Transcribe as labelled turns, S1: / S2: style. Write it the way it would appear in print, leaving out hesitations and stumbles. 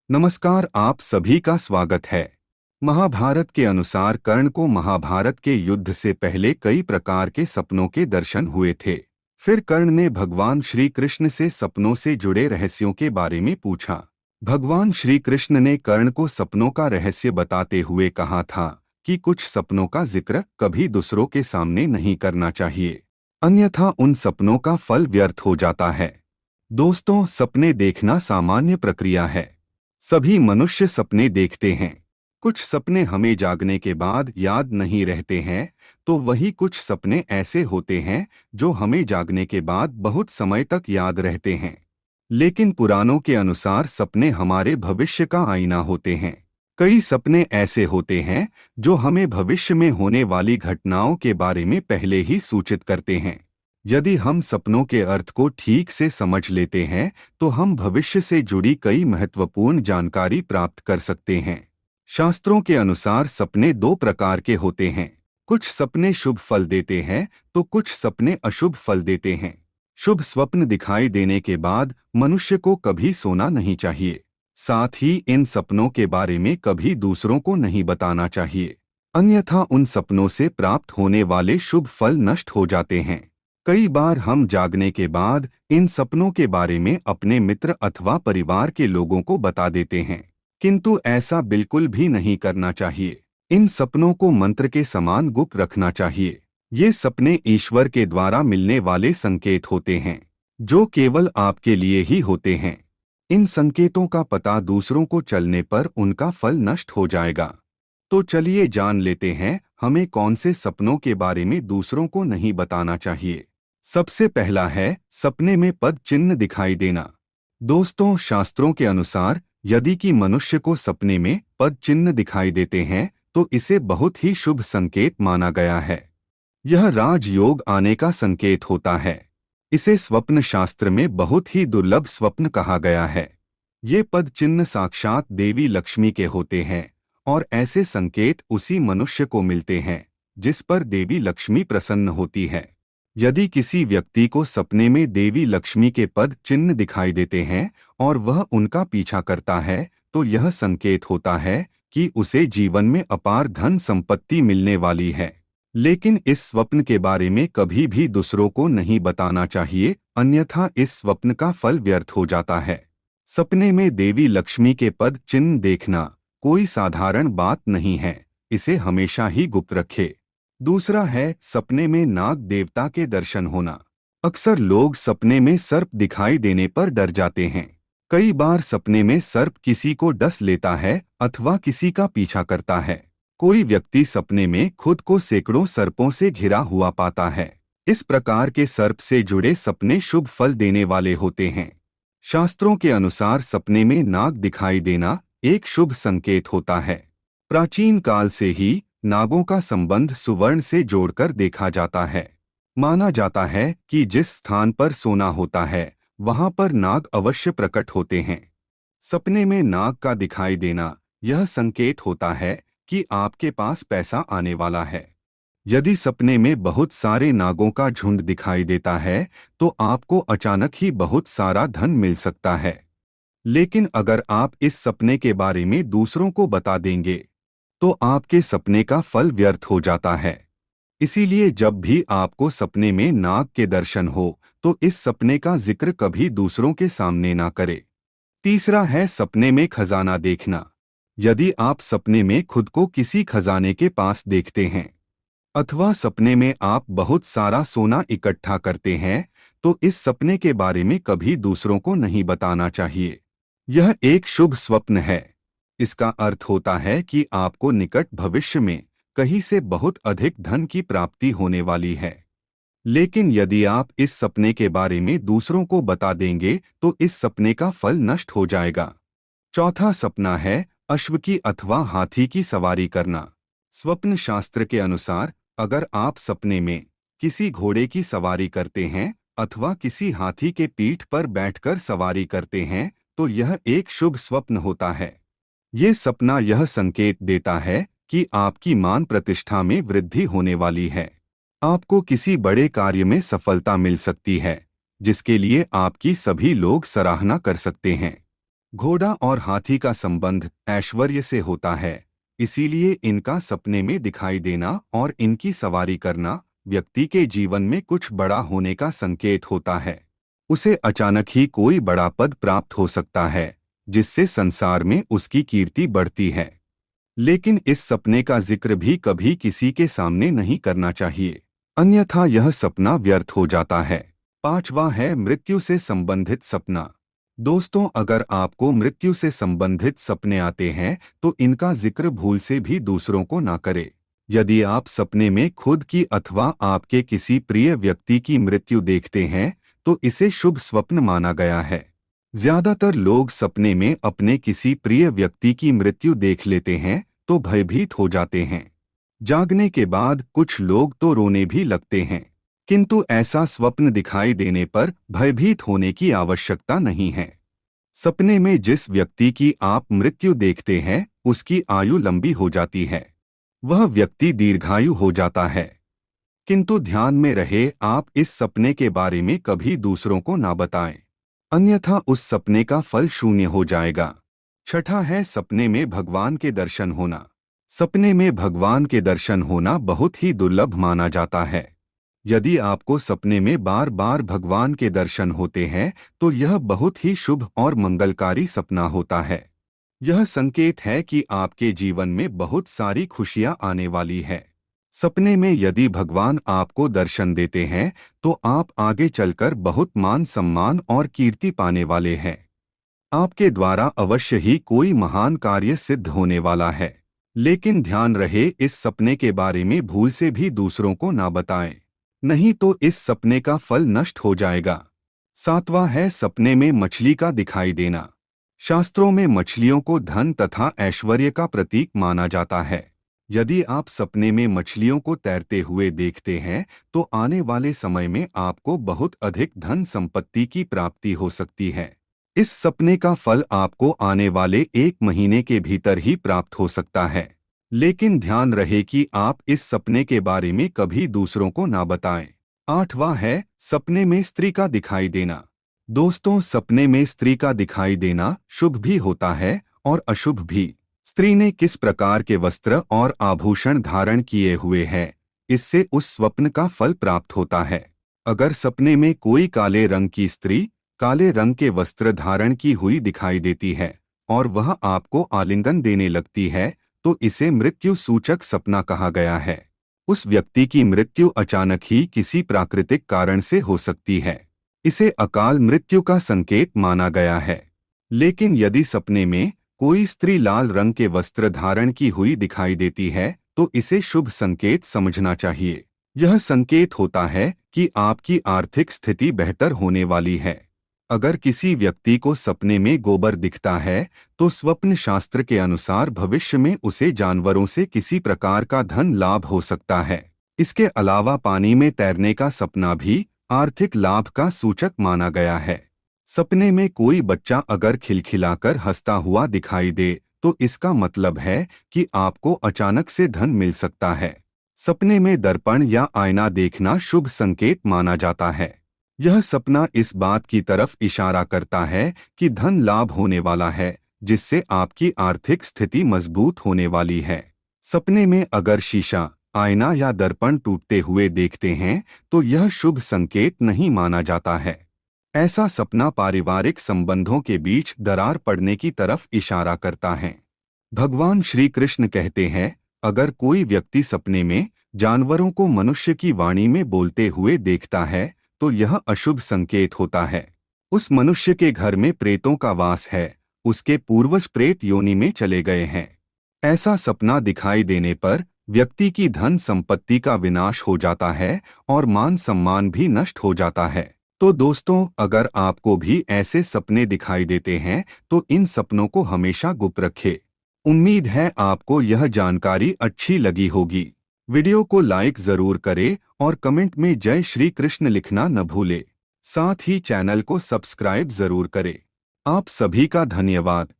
S1: नमस्कार, आप सभी का स्वागत है। महाभारत के अनुसार कर्ण को महाभारत के युद्ध से पहले कई प्रकार के सपनों के दर्शन हुए थे। फिर कर्ण ने भगवान श्री कृष्ण से सपनों से जुड़े रहस्यों के बारे में पूछा। भगवान श्री कृष्ण ने कर्ण को सपनों का रहस्य बताते हुए कहा था कि कुछ सपनों का जिक्र कभी दूसरों के सामने नहीं करना चाहिए, अन्यथा उन सपनों का फल व्यर्थ हो जाता है। दोस्तों, सपने देखना सामान्य प्रक्रिया है। सभी मनुष्य सपने देखते हैं। कुछ सपने हमें जागने के बाद याद नहीं रहते हैं, तो वही कुछ सपने ऐसे होते हैं जो हमें जागने के बाद बहुत समय तक याद रहते हैं। लेकिन पुराणों के अनुसार सपने हमारे भविष्य का आईना होते हैं। कई सपने ऐसे होते हैं जो हमें भविष्य में होने वाली घटनाओं के बारे में पहले ही सूचित करते हैं। यदि हम सपनों के अर्थ को ठीक से समझ लेते हैं तो हम भविष्य से जुड़ी कई महत्वपूर्ण जानकारी प्राप्त कर सकते हैं। शास्त्रों के अनुसार सपने दो प्रकार के होते हैं। कुछ सपने शुभ फल देते हैं तो कुछ सपने अशुभ फल देते हैं। शुभ स्वप्न दिखाई देने के बाद मनुष्य को कभी सोना नहीं चाहिए। साथ ही इन सपनों के बारे में कभी दूसरों को नहीं बताना चाहिए, अन्यथा उन सपनों से प्राप्त होने वाले शुभ फल नष्ट हो जाते हैं। कई बार हम जागने के बाद इन सपनों के बारे में अपने मित्र अथवा परिवार के लोगों को बता देते हैं, किंतु ऐसा बिल्कुल भी नहीं करना चाहिए। इन सपनों को मंत्र के समान गुप्त रखना चाहिए। ये सपने ईश्वर के द्वारा मिलने वाले संकेत होते हैं, जो केवल आपके लिए ही होते हैं। इन संकेतों का पता दूसरों को चलने पर उनका फल नष्ट हो जाएगा। तो चलिए जान लेते हैं हमें कौन से सपनों के बारे में दूसरों को नहीं बताना चाहिए। सबसे पहला है सपने में पद चिन्ह दिखाई देना। दोस्तों, शास्त्रों के अनुसार यदि कि मनुष्य को सपने में पद चिन्ह दिखाई देते हैं तो इसे बहुत ही शुभ संकेत माना गया है। यह राजयोग आने का संकेत होता है। इसे स्वप्न शास्त्र में बहुत ही दुर्लभ स्वप्न कहा गया है। ये पद चिन्ह साक्षात देवी लक्ष्मी के होते हैं और ऐसे संकेत उसी मनुष्य को मिलते हैं जिस पर देवी लक्ष्मी प्रसन्न होती है। यदि किसी व्यक्ति को सपने में देवी लक्ष्मी के पद चिन्ह दिखाई देते हैं और वह उनका पीछा करता है तो यह संकेत होता है कि उसे जीवन में अपार धन संपत्ति मिलने वाली है। लेकिन इस स्वप्न के बारे में कभी भी दूसरों को नहीं बताना चाहिए, अन्यथा इस स्वप्न का फल व्यर्थ हो जाता है। सपने में देवी लक्ष्मी के पद चिन्ह देखना कोई साधारण बात नहीं है, इसे हमेशा ही गुप्त रखें। दूसरा है सपने में नाग देवता के दर्शन होना। अक्सर लोग सपने में सर्प दिखाई देने पर डर जाते हैं। कई बार सपने में सर्प किसी को डस लेता है अथवा किसी का पीछा करता है। कोई व्यक्ति सपने में खुद को सैकड़ों सर्पों से घिरा हुआ पाता है। इस प्रकार के सर्प से जुड़े सपने शुभ फल देने वाले होते हैं। शास्त्रों के अनुसार सपने में नाग दिखाई देना एक शुभ संकेत होता है। प्राचीन काल से ही नागों का संबंध सुवर्ण से जोड़कर देखा जाता है। माना जाता है कि जिस स्थान पर सोना होता है वहां पर नाग अवश्य प्रकट होते हैं। सपने में नाग का दिखाई देना यह संकेत होता है कि आपके पास पैसा आने वाला है। यदि सपने में बहुत सारे नागों का झुंड दिखाई देता है तो आपको अचानक ही बहुत सारा धन मिल सकता है। लेकिन अगर आप इस सपने के बारे में दूसरों को बता देंगे तो आपके सपने का फल व्यर्थ हो जाता है। इसीलिए जब भी आपको सपने में नाग के दर्शन हो तो इस सपने का जिक्र कभी दूसरों के सामने ना करें। तीसरा है सपने में खजाना देखना। यदि आप सपने में खुद को किसी खजाने के पास देखते हैं अथवा सपने में आप बहुत सारा सोना इकट्ठा करते हैं तो इस सपने के बारे में कभी दूसरों को नहीं बताना चाहिए। यह एक शुभ स्वप्न है। इसका अर्थ होता है कि आपको निकट भविष्य में कहीं से बहुत अधिक धन की प्राप्ति होने वाली है। लेकिन यदि आप इस सपने के बारे में दूसरों को बता देंगे तो इस सपने का फल नष्ट हो जाएगा। चौथा सपना है अश्व की अथवा हाथी की सवारी करना। स्वप्न शास्त्र के अनुसार अगर आप सपने में किसी घोड़े की सवारी करते हैं अथवा किसी हाथी के पीठ पर बैठकर सवारी करते हैं तो यह एक शुभ स्वप्न होता है। ये सपना यह संकेत देता है कि आपकी मान प्रतिष्ठा में वृद्धि होने वाली है। आपको किसी बड़े कार्य में सफलता मिल सकती है जिसके लिए आपकी सभी लोग सराहना कर सकते हैं। घोड़ा और हाथी का संबंध ऐश्वर्य से होता है, इसीलिए इनका सपने में दिखाई देना और इनकी सवारी करना व्यक्ति के जीवन में कुछ बड़ा होने का संकेत होता है। उसे अचानक ही कोई बड़ा पद प्राप्त हो सकता है, जिससे संसार में उसकी कीर्ति बढ़ती है। लेकिन इस सपने का जिक्र भी कभी किसी के सामने नहीं करना चाहिए, अन्यथा यह सपना व्यर्थ हो जाता है। पांचवा है मृत्यु से संबंधित सपना। दोस्तों, अगर आपको मृत्यु से संबंधित सपने आते हैं तो इनका जिक्र भूल से भी दूसरों को ना करें। यदि आप सपने में खुद की अथवा आपके किसी प्रिय व्यक्ति की मृत्यु देखते हैं तो इसे शुभ स्वप्न माना गया है। ज्यादातर लोग सपने में अपने किसी प्रिय व्यक्ति की मृत्यु देख लेते हैं तो भयभीत हो जाते हैं। जागने के बाद कुछ लोग तो रोने भी लगते हैं, किंतु ऐसा स्वप्न दिखाई देने पर भयभीत होने की आवश्यकता नहीं है। सपने में जिस व्यक्ति की आप मृत्यु देखते हैं उसकी आयु लंबी हो जाती है, वह व्यक्ति दीर्घायु हो जाता है। किंतु ध्यान में रहे, आप इस सपने के बारे में कभी दूसरों को ना बताएं, अन्यथा उस सपने का फल शून्य हो जाएगा। छठा है सपने में भगवान के दर्शन होना। सपने में भगवान के दर्शन होना बहुत ही दुर्लभ माना जाता है। यदि आपको सपने में बार बार भगवान के दर्शन होते हैं तो यह बहुत ही शुभ और मंगलकारी सपना होता है। यह संकेत है कि आपके जीवन में बहुत सारी खुशियां आने वाली है। सपने में यदि भगवान आपको दर्शन देते हैं तो आप आगे चलकर बहुत मान सम्मान और कीर्ति पाने वाले हैं। आपके द्वारा अवश्य ही कोई महान कार्य सिद्ध होने वाला है। लेकिन ध्यान रहे, इस सपने के बारे में भूल से भी दूसरों को ना बताएं, नहीं तो इस सपने का फल नष्ट हो जाएगा। सातवां है सपने में मछली का दिखाई देना। शास्त्रों में मछलियों को धन तथा ऐश्वर्य का प्रतीक माना जाता है। यदि आप सपने में मछलियों को तैरते हुए देखते हैं तो आने वाले समय में आपको बहुत अधिक धन संपत्ति की प्राप्ति हो सकती है। इस सपने का फल आपको आने वाले 1 महीने के भीतर ही प्राप्त हो सकता है। लेकिन ध्यान रहे कि आप इस सपने के बारे में कभी दूसरों को ना बताएं। आठवां है सपने में स्त्री का दिखाई देना। दोस्तों, सपने में स्त्री का दिखाई देना शुभ भी होता है और अशुभ भी। स्त्री ने किस प्रकार के वस्त्र और आभूषण धारण किए हुए हैं, इससे उस स्वप्न का फल प्राप्त होता है। अगर सपने में कोई काले रंग की स्त्री काले रंग के वस्त्र धारण की हुई दिखाई देती है और वह आपको आलिंगन देने लगती है तो इसे मृत्यु सूचक सपना कहा गया है। उस व्यक्ति की मृत्यु अचानक ही किसी प्राकृतिक कारण से हो सकती है। इसे अकाल मृत्यु का संकेत माना गया है। लेकिन यदि सपने में कोई स्त्री लाल रंग के वस्त्र धारण की हुई दिखाई देती है तो इसे शुभ संकेत समझना चाहिए। यह संकेत होता है कि आपकी आर्थिक स्थिति बेहतर होने वाली है। अगर किसी व्यक्ति को सपने में गोबर दिखता है तो स्वप्न शास्त्र के अनुसार भविष्य में उसे जानवरों से किसी प्रकार का धन लाभ हो सकता है। इसके अलावा पानी में तैरने का सपना भी आर्थिक लाभ का सूचक माना गया है। सपने में कोई बच्चा अगर खिलखिलाकर हंसता हुआ दिखाई दे तो इसका मतलब है कि आपको अचानक से धन मिल सकता है। सपने में दर्पण या आईना देखना शुभ संकेत माना जाता है। यह सपना इस बात की तरफ इशारा करता है कि धन लाभ होने वाला है, जिससे आपकी आर्थिक स्थिति मजबूत होने वाली है। सपने में अगर शीशा, आईना या दर्पण टूटते हुए देखते हैं तो यह शुभ संकेत नहीं माना जाता है। ऐसा सपना पारिवारिक संबंधों के बीच दरार पड़ने की तरफ इशारा करता है। भगवान श्री कृष्ण कहते हैं, अगर कोई व्यक्ति सपने में जानवरों को मनुष्य की वाणी में बोलते हुए देखता है तो यह अशुभ संकेत होता है। उस मनुष्य के घर में प्रेतों का वास है, उसके पूर्वज प्रेत योनि में चले गए हैं। ऐसा सपना दिखाई देने पर व्यक्ति की धन संपत्ति का विनाश हो जाता है और मान सम्मान भी नष्ट हो जाता है। तो दोस्तों, अगर आपको भी ऐसे सपने दिखाई देते हैं तो इन सपनों को हमेशा गुप्त रखें। उम्मीद है आपको यह जानकारी अच्छी लगी होगी। वीडियो को लाइक जरूर करें और कमेंट में जय श्री कृष्ण लिखना न भूलें। साथ ही चैनल को सब्सक्राइब जरूर करें। आप सभी का धन्यवाद।